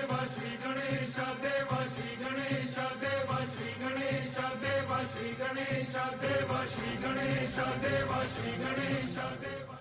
देवा श्री गणेश देवा श्री गणेश देवा श्री गणेश देवा श्री गणेश देवा श्री गणेश देवा श्री गणेश देवा।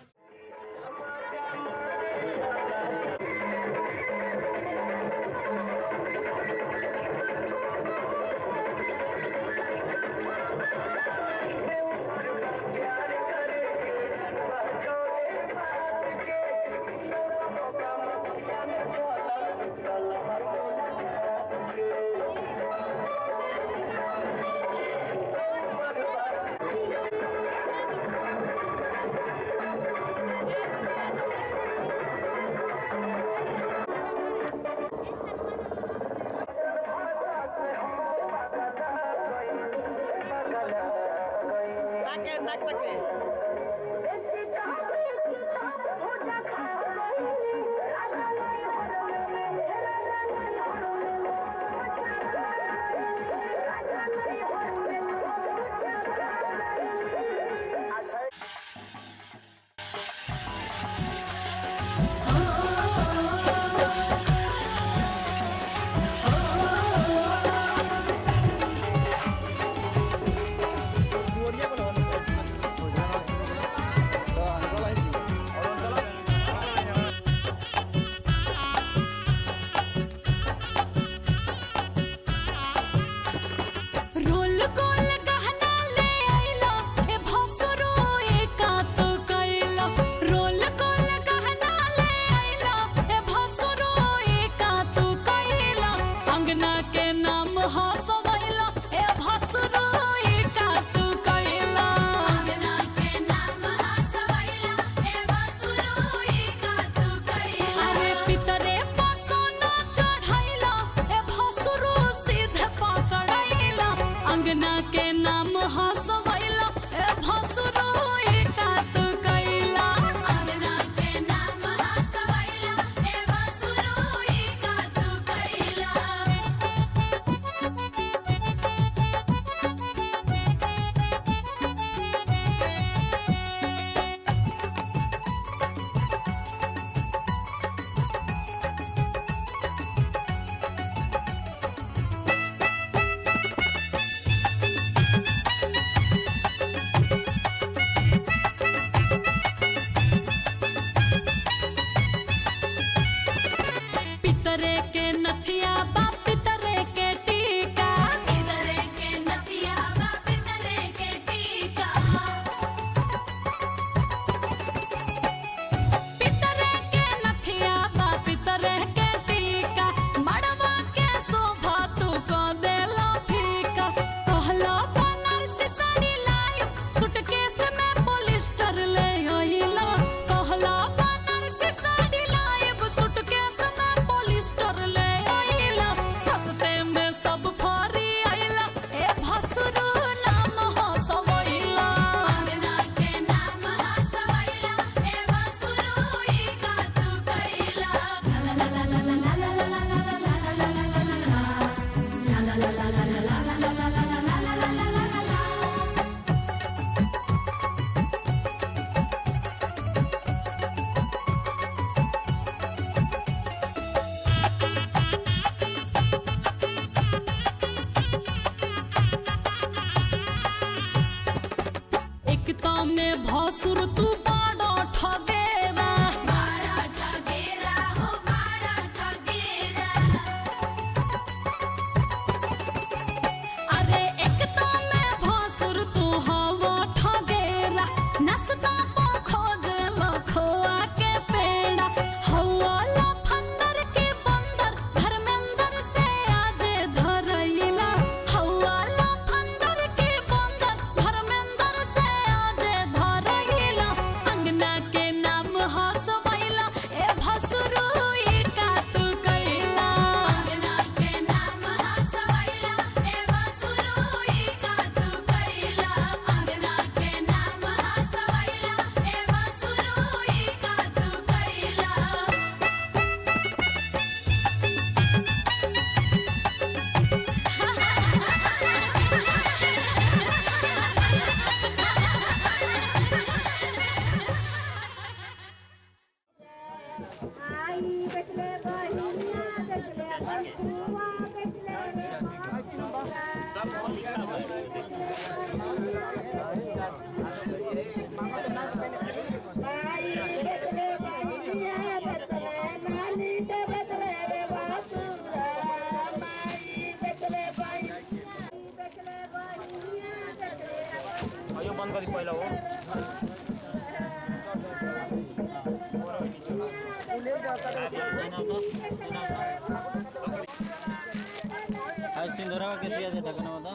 आई बचले बहिनिया बचले बंसुआ बचले रे बाबूरा आई बचले बहिनिया बचले नानी के बचले रे बाबूरा माई बचले बहिनिया बचले यो बन्द गरी पहिला हो आज सिंदूरा का दिया थे ढकना होता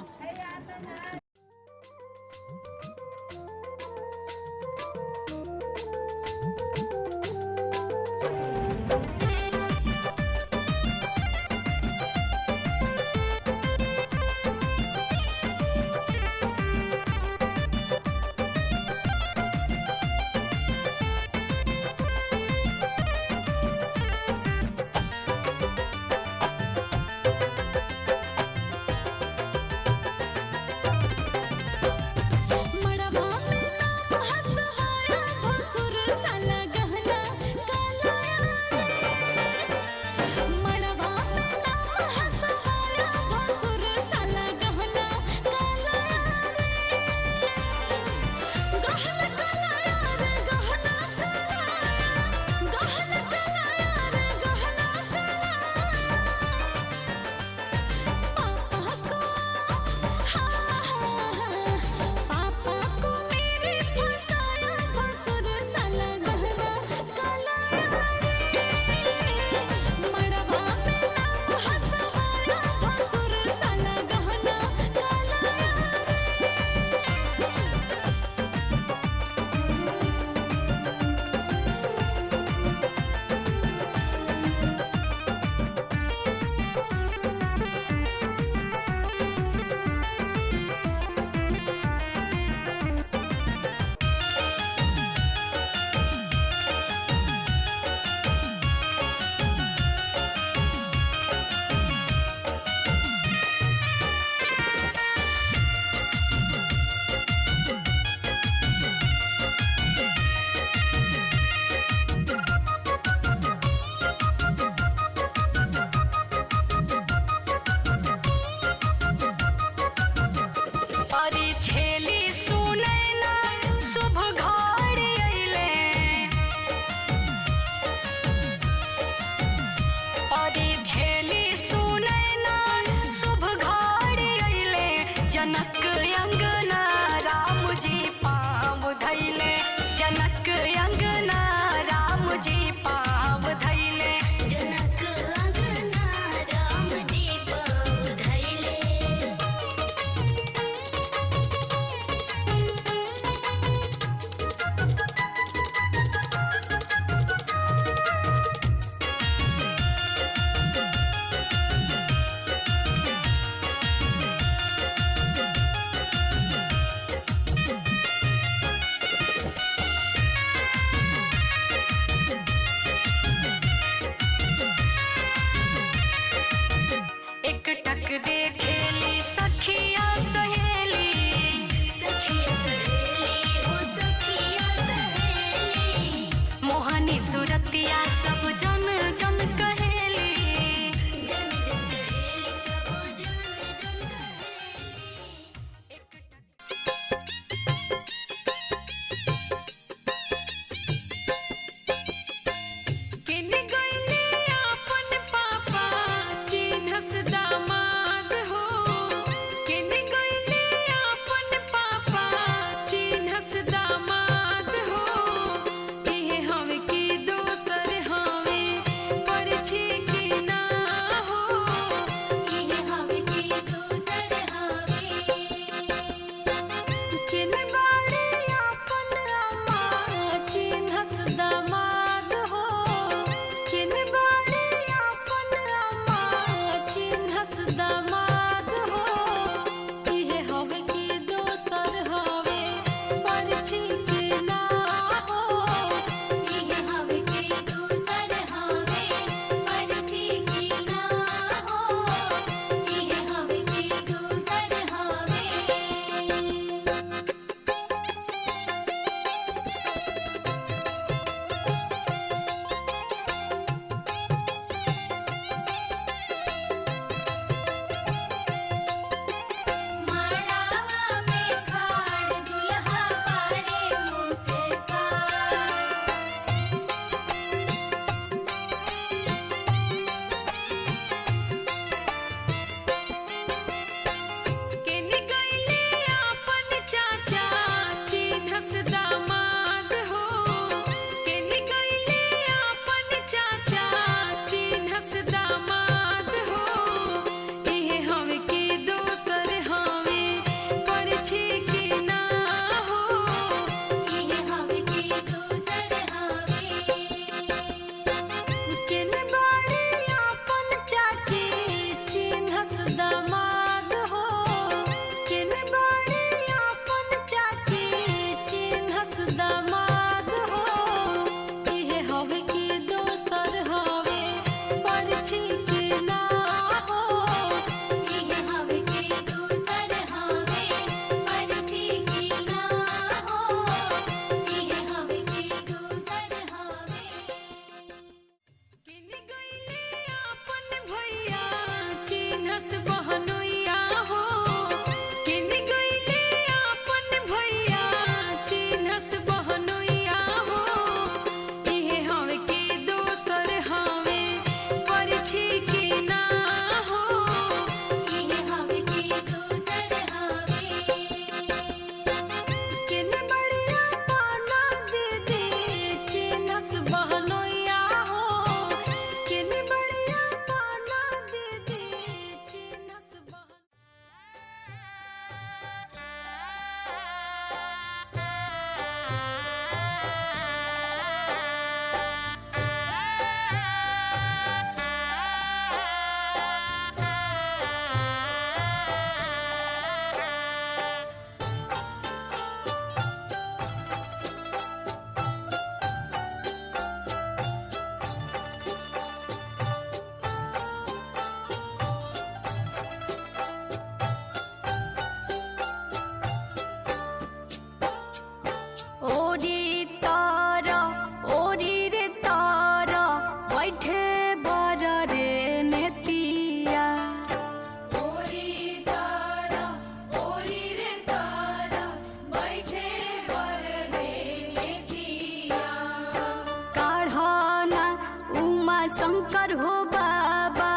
शंकर हो बाबा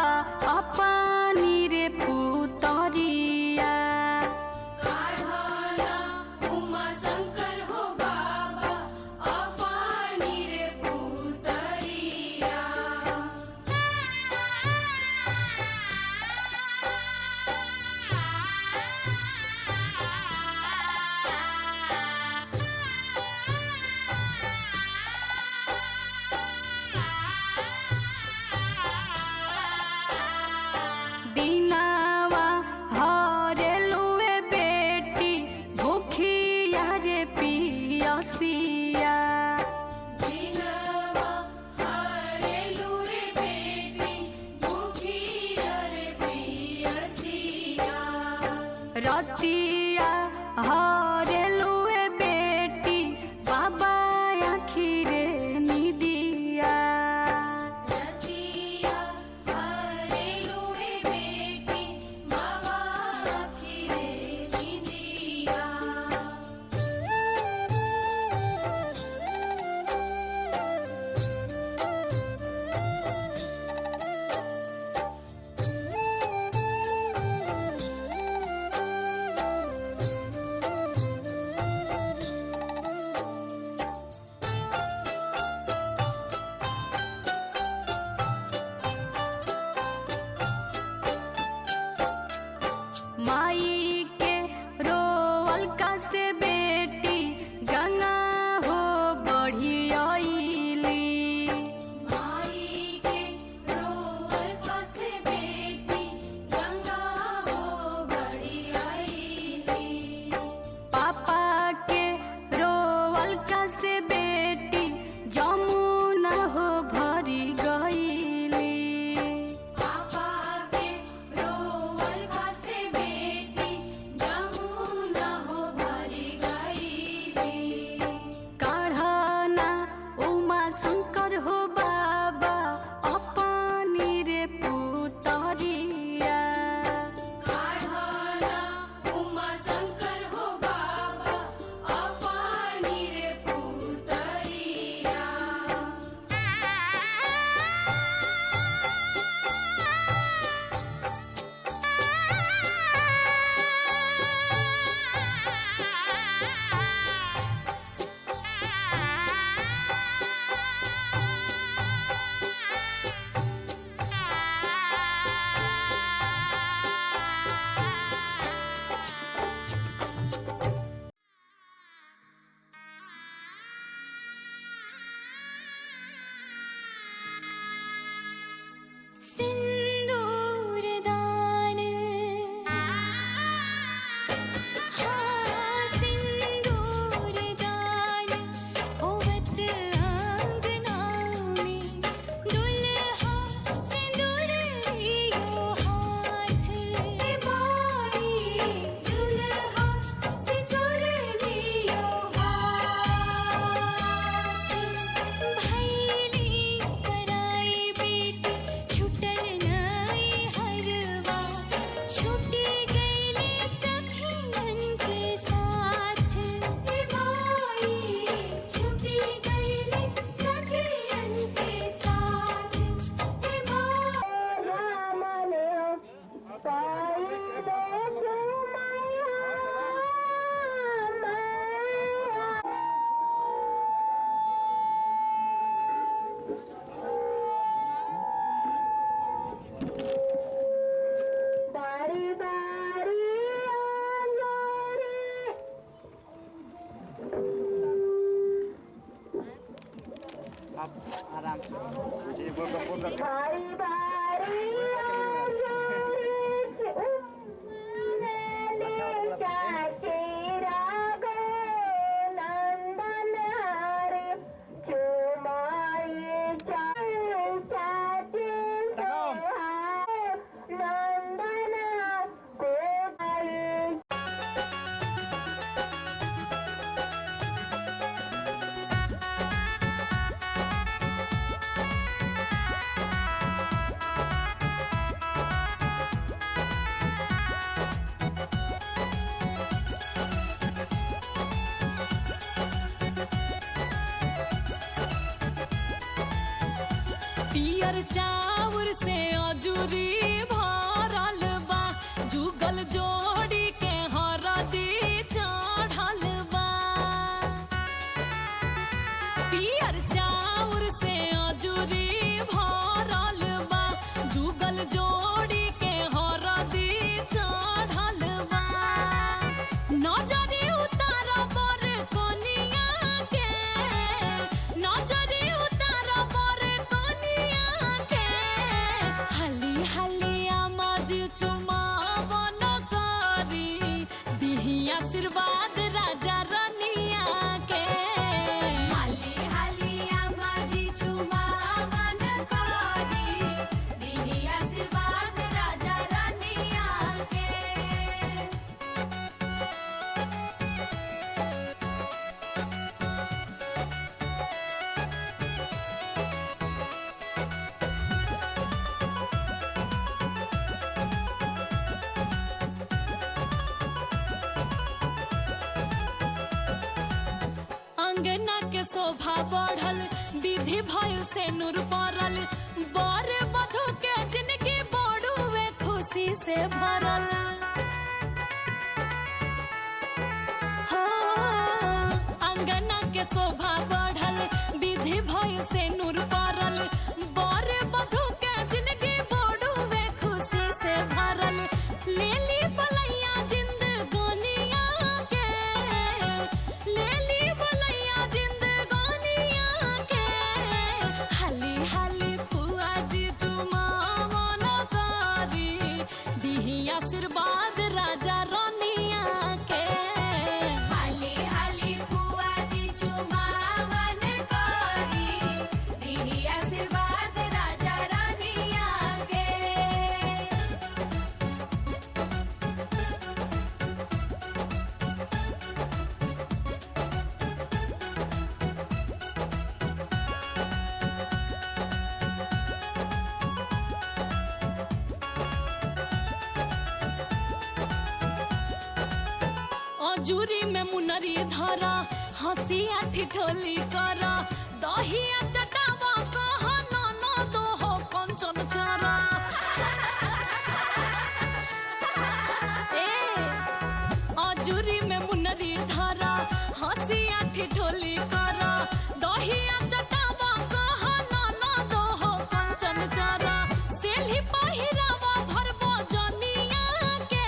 अपनी रे पुतरिया। काढ़ना उमा शंकर हो बाबा अपनी रे पुतरिया। दीनावा हरेलुए बेटी भूखिया रे पियसिया। दीनावा हरेलुए बेटी भूखिया रे पियसिया। रतिया हरेलुए बेटी बाबा आखिरे निदिया। रतिया हरेलुए बेटी बाबा आखिरे निदिया। माई के रोवल का से बेटी गंगा हो बढ़ी आईली। माई के रोवल का से बेटी गंगा हो बढ़ी आईली। पापा के रोवल का से बेटी जमुना हो भरी गईली। पापा के रोवल का से बेटी जमुना हो भरी गईली। काढ़ना उमा शंकर हो बाबा अपनी रे पुतरिया। काढ़ना उमा शंकर हो बाबा अपनी रे पुतरिया। सिंदूर दान सिंदूर दान होवत आंगना में। दुल्हा सिंदूर लियो हाथ बाई। दुल्हा सिंदूर लियो हाथ। भैली कराई बेटी छुटल नाई हरवा। छुटी गईले सखियन के साथ बाई। छुटी गईले सखियन के साथ रामने पाइले चुमैया मैया। बारी बारी अंजोरी बारी बारी अंजोरी उमले चाची रागो नंदन हरे चुमाई चाची सोहाय नंदन को आई। पियर चाउर से अजूरी भरल बा जुगल जोड़ी के हरदी चढ़ल बा पियर चाउर से अजूरी भरल बा जुगल जोड़ी के हरदी चढ़ल बा नजरी उतार बर कनिया के नजरी उतार बर कनिया के हाली हाली आमाज चुमावन करी दिही आशीर्वाद राजा रनिया के हाली हाली आमाज चुमावन करी दिही आशीर्वाद राजा रनिया के अंगना के शोभा बढ़ल विधि भय से नूर पड़ल बर वधु के जिंदगी बड़ुए खुशी से भरल हो अंगना के शोभा बढ़ल विधि भय से नूर पड़ल बर वधु के जिंदगी बड़ुए खुशी से भरल लेली बलैया जिंदगानिया के लेली बलैया जिंदगानिया के हाली हाली फुआ जी चुमावन करी दिही आशीर्वाद राजा रनिया के हाली हाली फुआ जी चुमावन करी दिही आशीर्वाद राजा रनिया के अजूरी में मुनरी धरा हंसिया ठिठोली कर दहिया चटावा कह न दो हो कंचन चरा ए अजूरी में मुनरी धरा हंसिया ठिठोली कर दहिया चटावा कह न दो हो कंचन चरा सेली पहिरावा भरबो जनिया के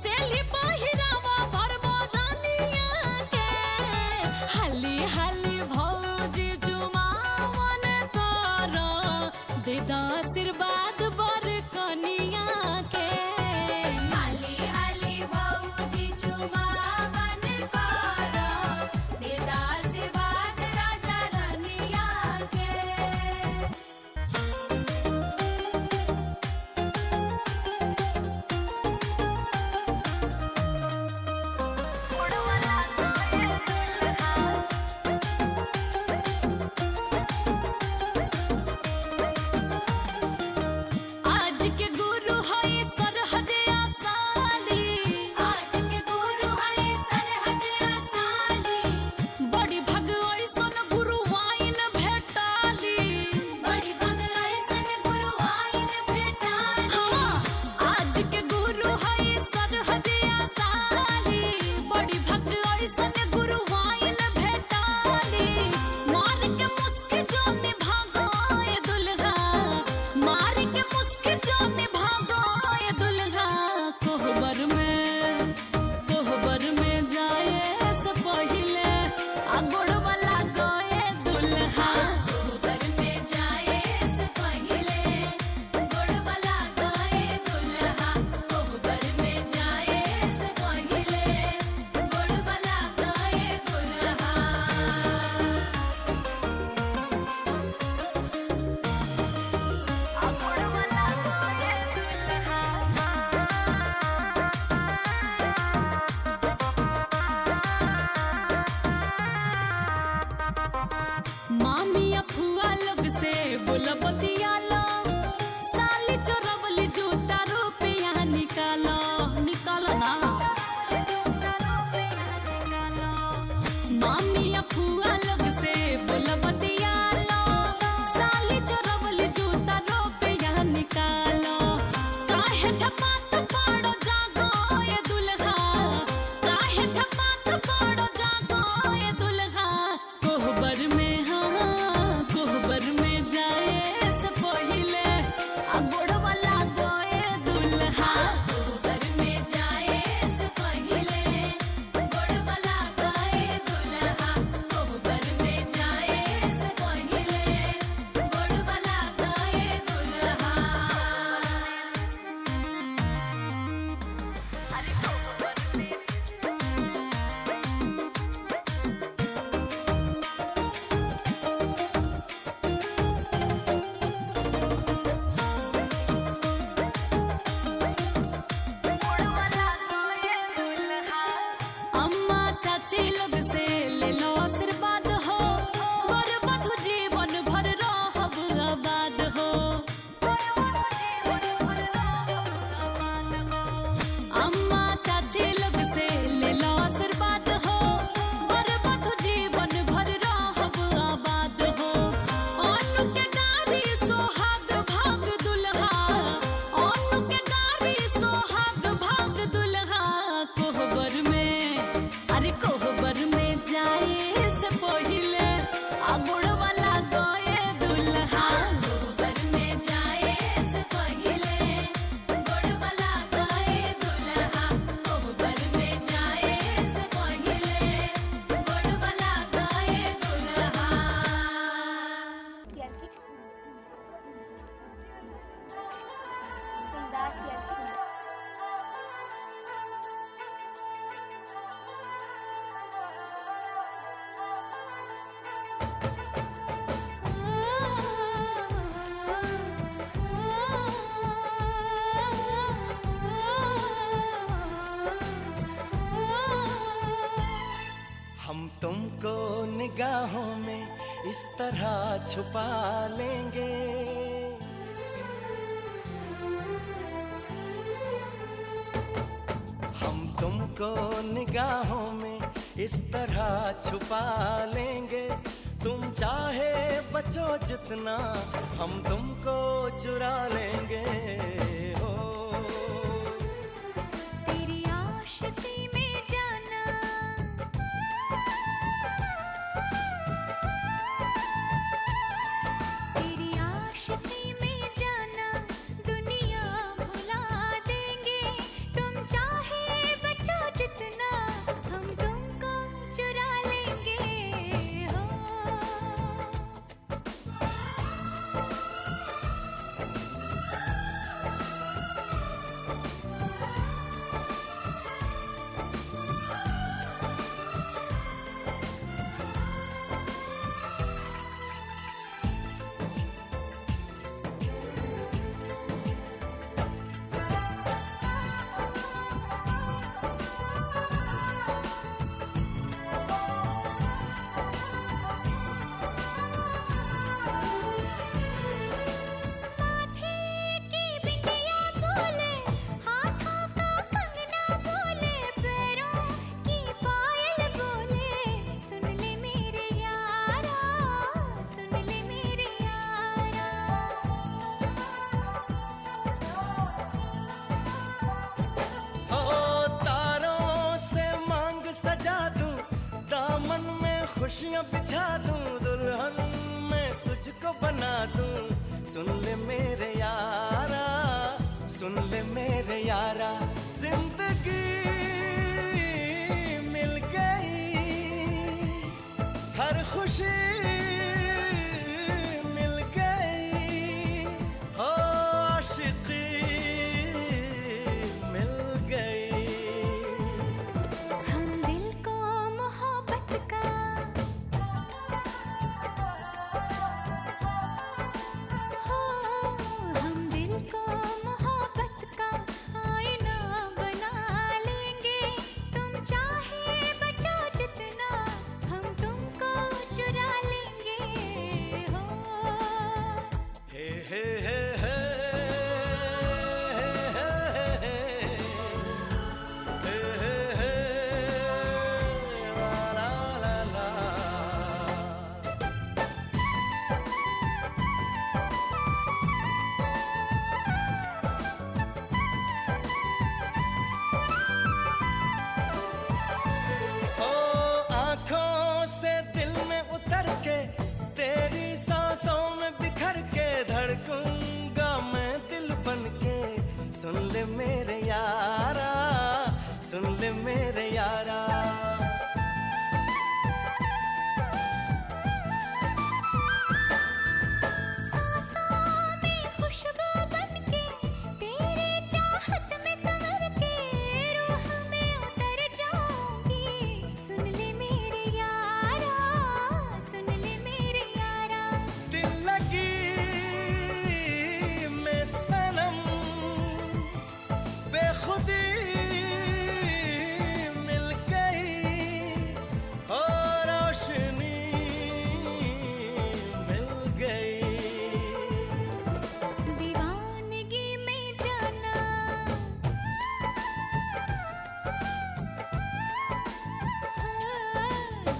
सेली पहिरावा भरबो जनिया के हाली हाली भौजी चुमावन कर दे द आशीर्वाद बर कनिया के हाली हाली भौजी चुमावन कर दे द निगाहों में इस तरह छुपा लेंगे। हम तुमको निगाहों में इस तरह छुपा लेंगे। तुम चाहे बचो जितना, हम तुमको चुरा लेंगे। हो तेरी आशिकी में जाना, तेरी आशिकी में जाना, दुनिया भुला देंगे। तुम चाहे बचो जितना, हम तुमको चुरा लेंगे। हो माथे की बिंदिया बोले, हाथों का कंगना बोले, पैरों की पायल बोले, सुन ले मेरे यारा, सुन ले मेरे यारा। ओ तारों से मांग सजा दूं, दामन में खुशियां बिछा दूं, दुल्हन में तुझको बना दूं। सुन ले मेरे यारा, सुन ले मेरे यारा, जिंदगी मिल गई, हर खुशी मिल गई। हो आशिकी मिल गई। हम दिल को मोहब्बत का, हो हम दिल को मोहब्बत का आईना बना लेंगे। तुम चाहे बचो जितना, हम तुमको चुरा लेंगे। हो हे हे हे हे ला ला ला। ओ आँखों से दिल में उतर के, तेरी सांसों में बिखर के, धड़कूंगा मैं दिल बन के। सुन ले मेरे यारा, सुन ले मेरे यारा। सांसों में खुशबू बनके, तेरे चाहत में संवर के, रूह में उतर जाऊंगी। सुन ले मेरे यारा, सुन ले मेरे यारा। दिल लगी में सनम, बेखुदी मिल गई। हो रोशनी मिल गई। दीवानगी में जाना,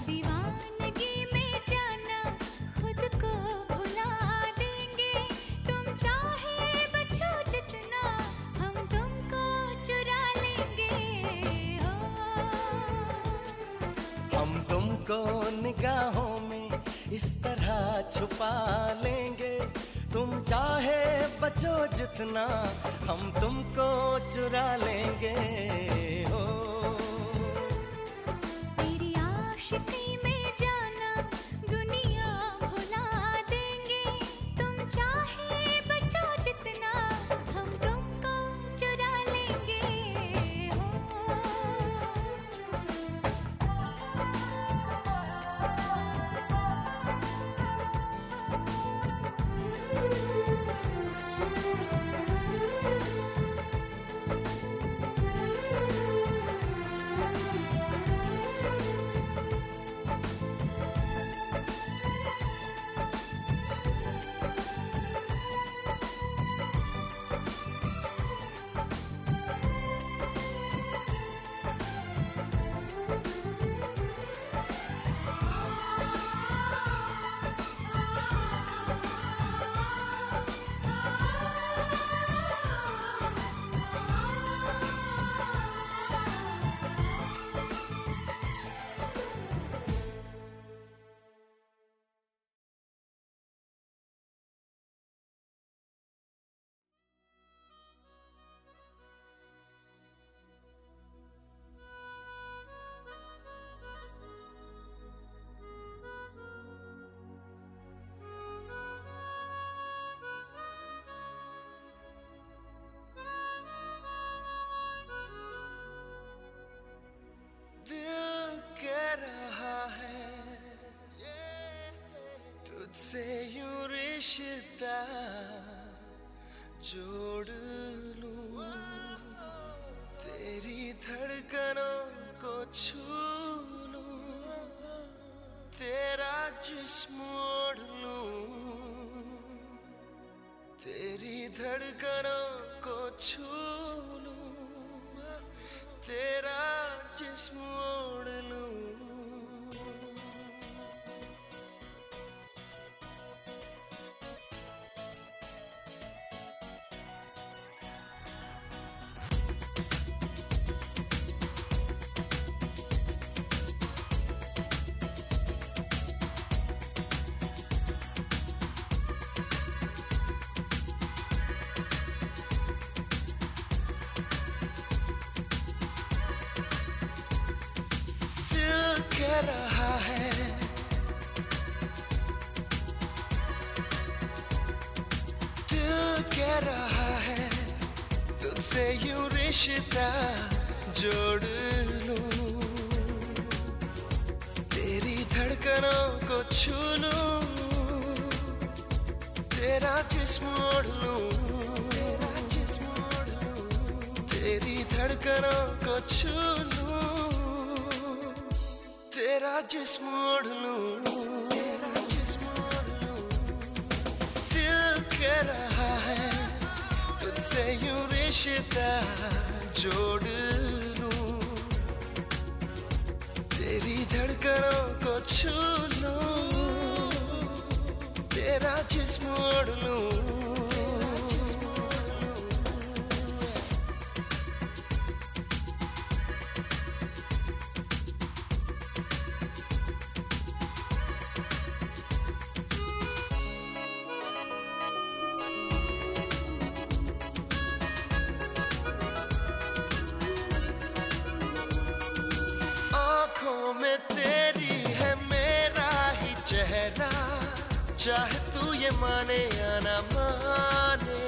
दीवानगी में जाना, खुद को भुला देंगे। तुम चाहे बचो जितना, हम तुमको चुरा लेंगे। हो हम तुमको निगाहों में इस तरह छुपा लेंगे। तुम चाहे बचो जितना, हम तुमको चुरा लेंगे। हो तेरी आशिकी में जाना, दुनिया भुला देंगे। तुम चाहे बचो जितना, हम तुमको चुरा लेंगे। हो तुझसे यूं रिश्ता जोड़ लूं, तेरी धड़कनों को छू लूं, तेरा जिस्म ओढ़ लूं, तेरी धड़कनों को छू लूं, तेरा जिस्म ओढ़ लूं। कह रहा है दिल कह रहा है तुझसे यूं रिश्ता जोड़ लूं, तेरी धड़कनों को छू लूं, तेरा जिस्म ओढ़ लूं, तेरा जिस्म ओढ़ लूं, तेरी धड़कनों को छू लूं, तेरा जिस्म ओढ़ लूं, तेरा जिस्म ओढ़ लूं। दिल कह रहा है तुझसे यूं रिश्ता जोड़ लूं, तेरी धड़कनों को छू लूं, तेरा जिस्म ओढ़ लूं, तेरा जिस्म ओढ़ लूं। आँखों में तेरी है मेरा ही चेहरा, चाहे तू ये माने या ना माने,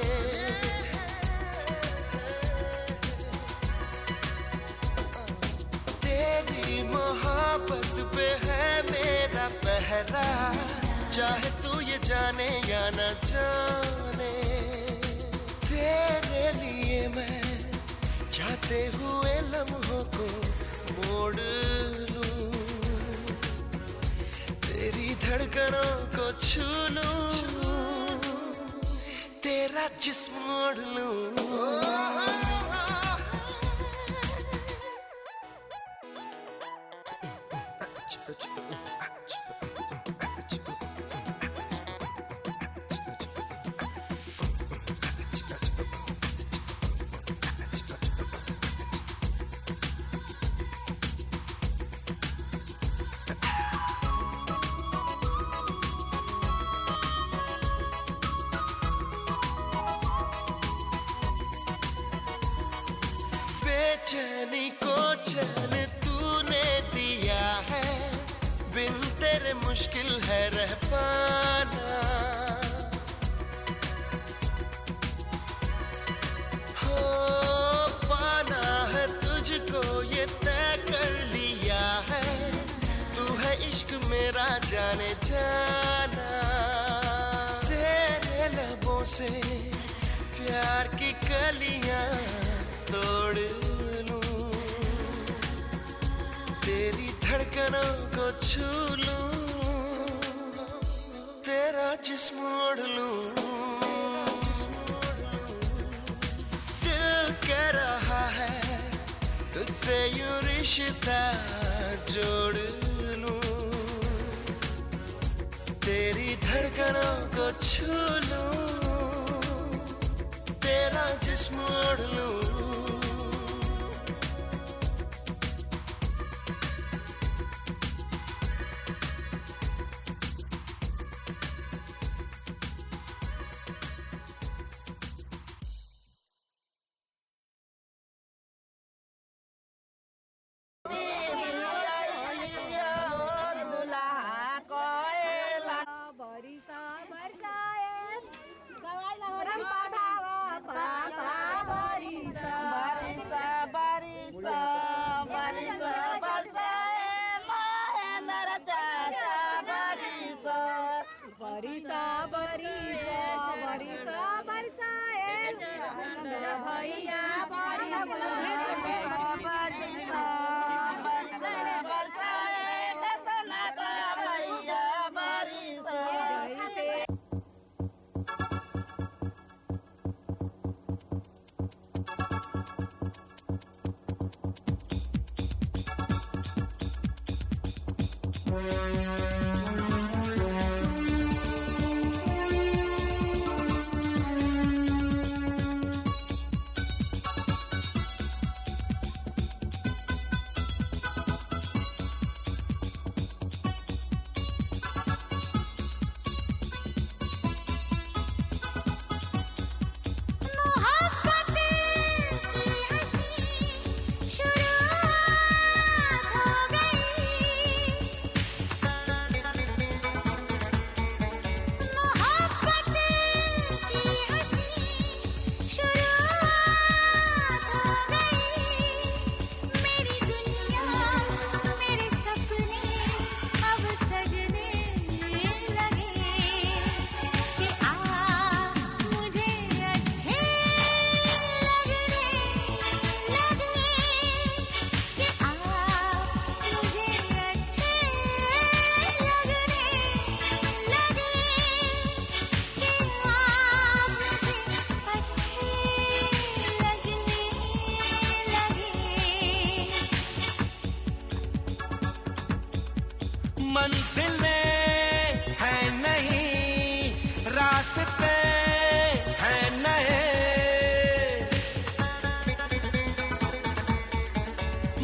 तेरी मोहब्बत पे है मेरा पहरा, चाहे तू ये जाने या ना जाने, तेरे लिए मैं जाते हुए लम्हों को मोड़ लूं, तेरी धड़कनों को छू लूं, तेरा जिस्म ओढ़ लूं। बेचैनी को चैन तूने दिया है, बिन तेरे मुश्किल है रह पाना, हो पाना है तुझको ये तय कर लिया है, तू है इश्क मेरा जाने जाना, तेरे लबों से प्यार की कलियां तोड़ लूं, तेरी धड़कनों को छू लूं, तेरा जिस्म ओढ़ लूं, दिल कह रहा है तुझसे यूं रिश्ता जोड़ लूं, तेरी धड़कनों को छू लूं, तेरा जिस्म ओढ़ लूं। बरसाए गवाई ना हो रे पापा बरिसा बरिसा बरिसा बरसाए चांद भैया बरिसा बरिसा बरसाए दसना भैया बरिसा मंजिलें हैं नहीं, रास्ते हैं नए,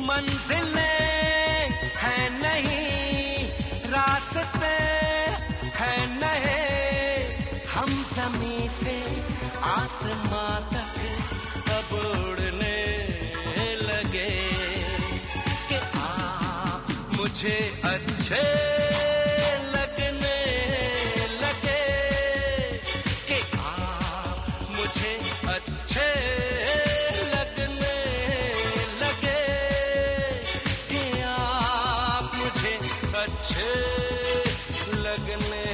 मंजिलें हैं नहीं, रास्ते हैं नए, हम ज़मीं से आसमां तक अब उड़ने लगे कि आप मुझे अच्छे लगने लगे, कि आप मुझे अच्छे लगने लगे, कि आप मुझे अच्छे लगने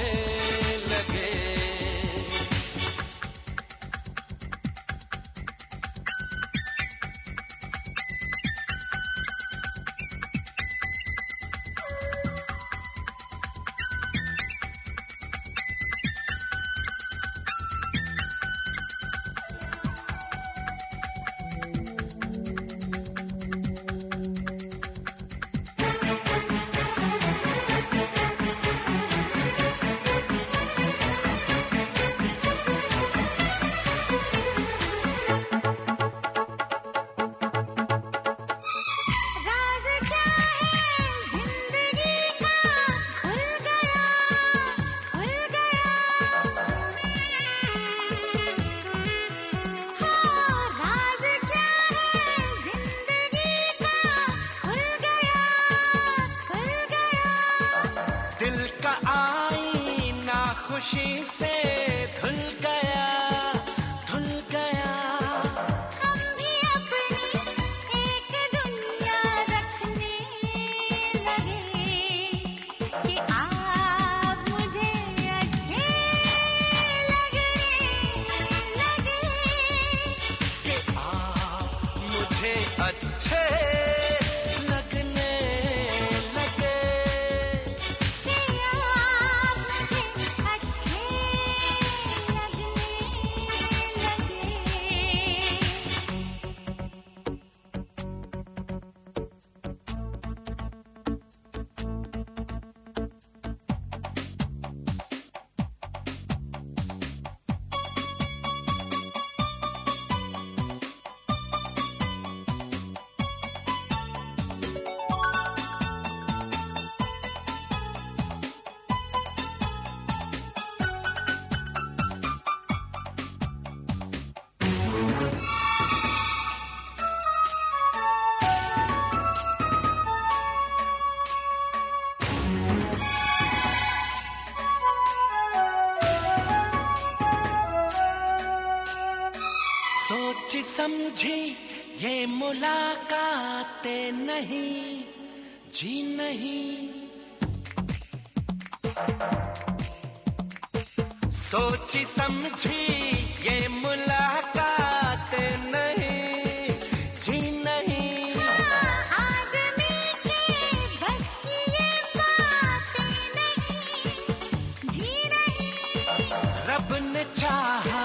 लगे। राज क्या है जिंदगी का खुल गया हाँ राज क्या है जिंदगी का खुल गया दिल का आईना खुशी से धुल गया, धुल गया। हम भी अपनी एक दुनिया रखने लगे कि आप मुझे अच्छे लगने लगे, कि आप मुझे अच्छे लगने लगे, कि आप मुझे अच्छे सोची समझी ये मुलाकातें नहीं, जी नहीं। सोची समझी ये मुलाकात नहीं जी नहीं। आदमी के बस की ये बातें नहीं जी नहीं। रब ने चाहा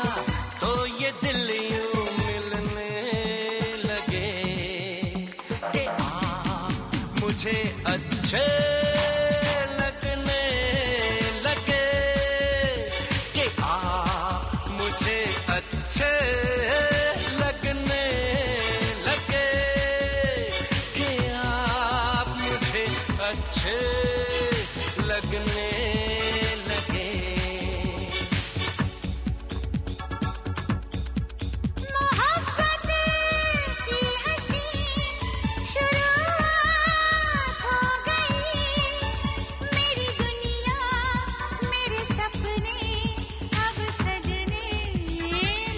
तो ये दिल यूं मिलने लगे कि मुझे अच्छे लगने लगे कि मुझे अच्छे लगने लगे कि आप मुझे अच्छे लगने लगे। मोहब्बत की हंसी शुरुआत हो गई। मेरी दुनिया मेरे सपने अब सजने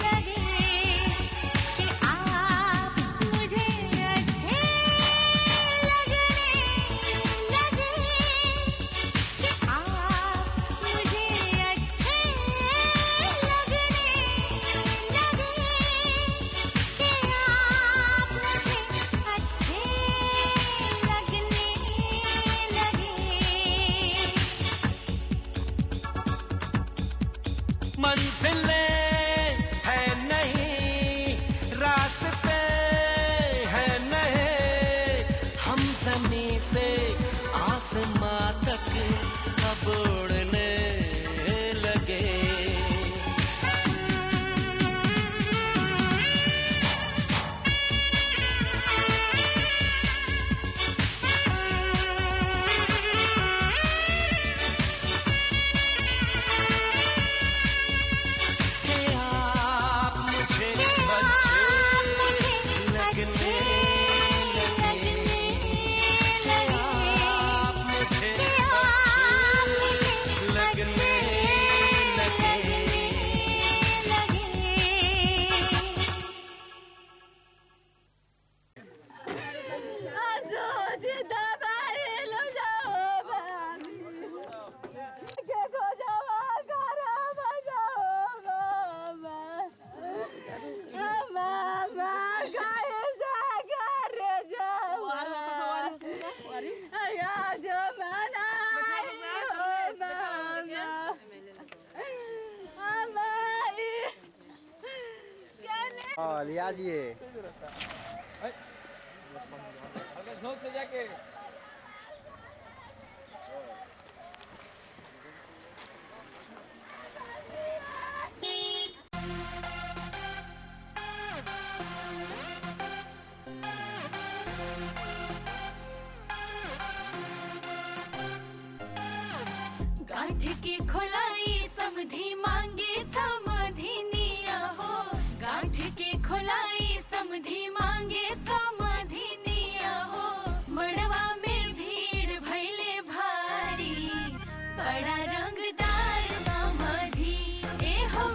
लगे कि आप मुझे अच्छे लगने लगे कि आप मुझे अच्छे लगने लगे कि आप मुझे अच्छे लगने लगे। मंजिलें है नहीं, रास्ते है नहीं, हम ज़मीं से आसमां तक अब उड़ने लगे। कि आप मुझे अच्छे लगने लगे। आप मुझे अच्छे लगने लगे। सोच दबाए लो जाओ बानी के खो जाओ करा बजाओ मामा गाए जा कर जाओ आया जो मना लिया जिए गांठ की खोलाई समधी मांगे समधिनिया हो। गांठ की खोलाई समधी मांगे समधिनिया हो। मड़वा में भीड़ भैले भारी बड़ा रंगदार समधी ए हो।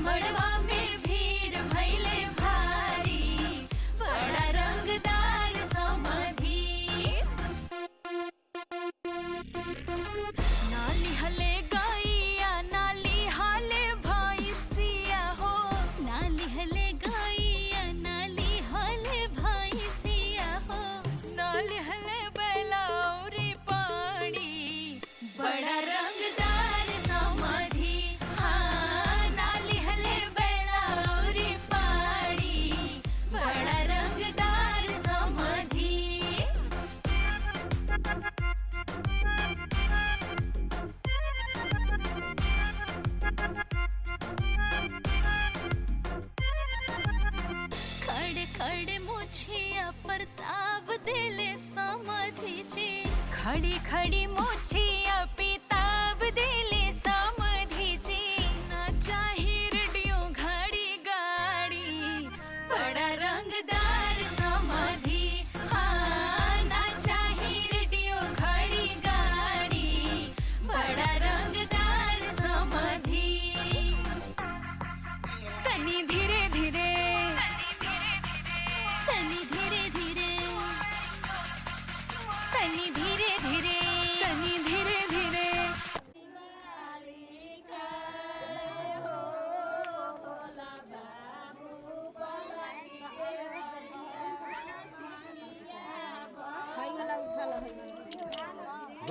मड़वा में भीड़ भैले भारी बड़ा रंगदार समधी। नाली हले गाइया नाली हाले भैंसिया हो। नाली हले गाइया नाली हाले भैंसिया हो। नाली हले बैलौरी पानी बड़ा रंगदार समधी। हाँ नाली हले बैलौरी पानी बड़ा रंगदार समधी। खड़े खड़े मोछिया पर ताव दिले समधी जी। खड़ी खड़ी मोछिया पिताब दिले समधी जी। ना चाही रेडियो घड़ी गाड़ी बड़ा रंगदार समधी। हाँ ना चाही रेडियो घड़ी गाड़ी बड़ा रंगदार समधी। तनी धीरे धीरे तनी धीरे धीरे तनी धीरे धीरे तनी धीरे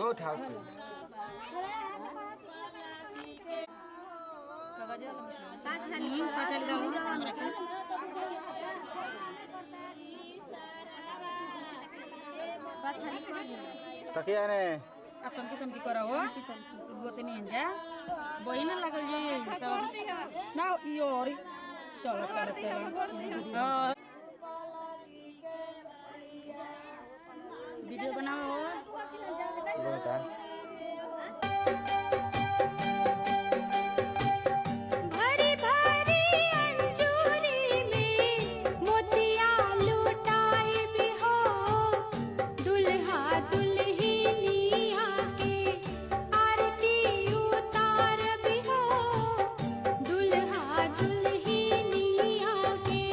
दो ठाकुर तकिया ने अपन के तंती करा हो गोते नहीं जा बहिना लागल जे सब ना यो और चलो चलो चलो हां वीडियो बनाओ बता भरी भरी अंजूरी में मोतिया लुटाए भी हो दुल्हा दुल्हनिया के आरती उतार भी हो दुल्हा दुल्हनिया के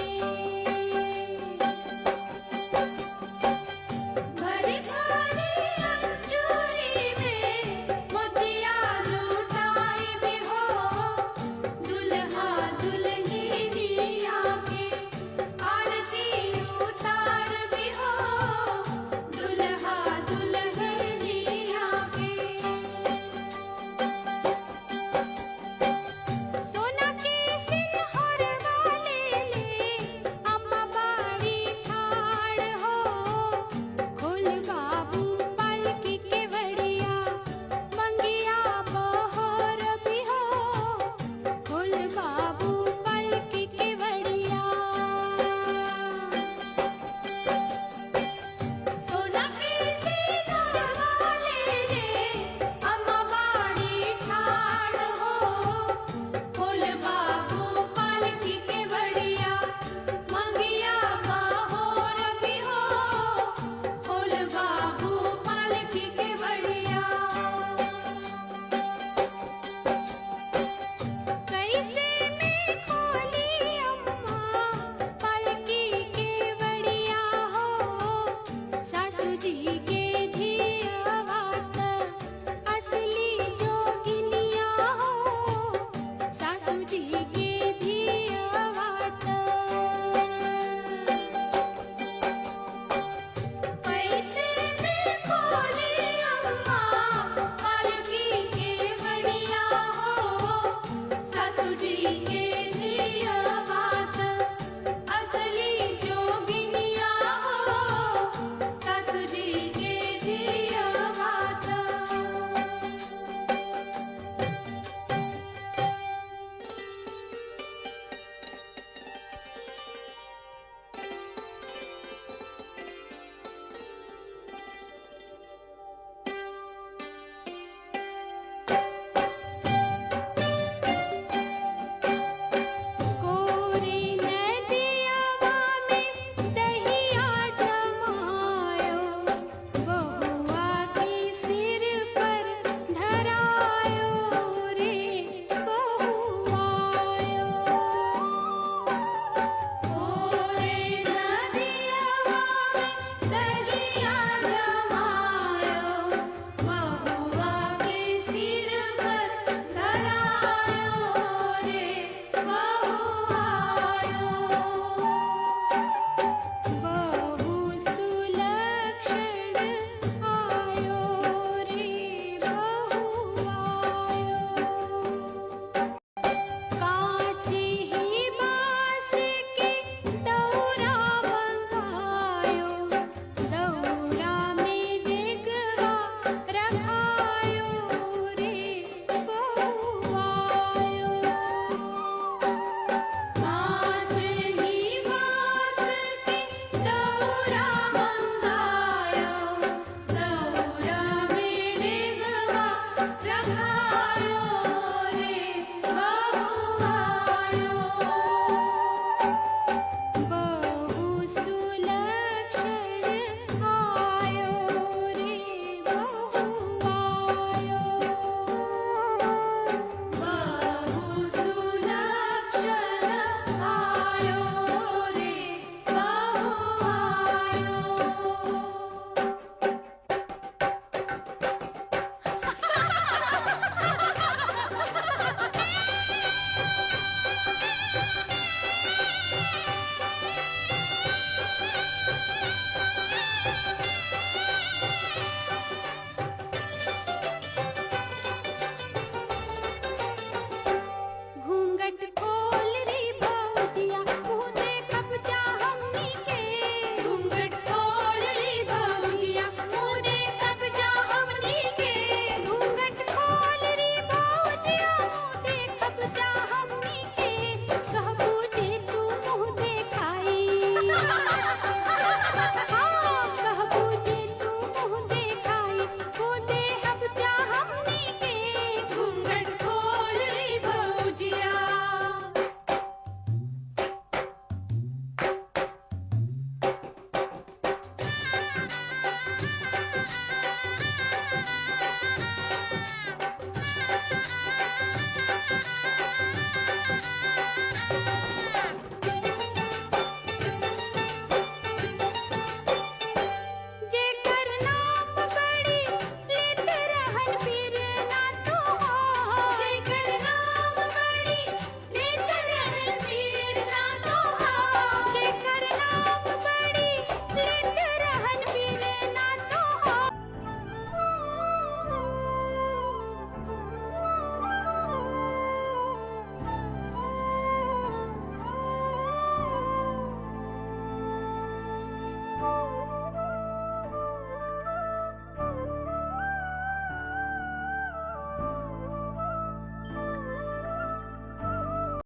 पी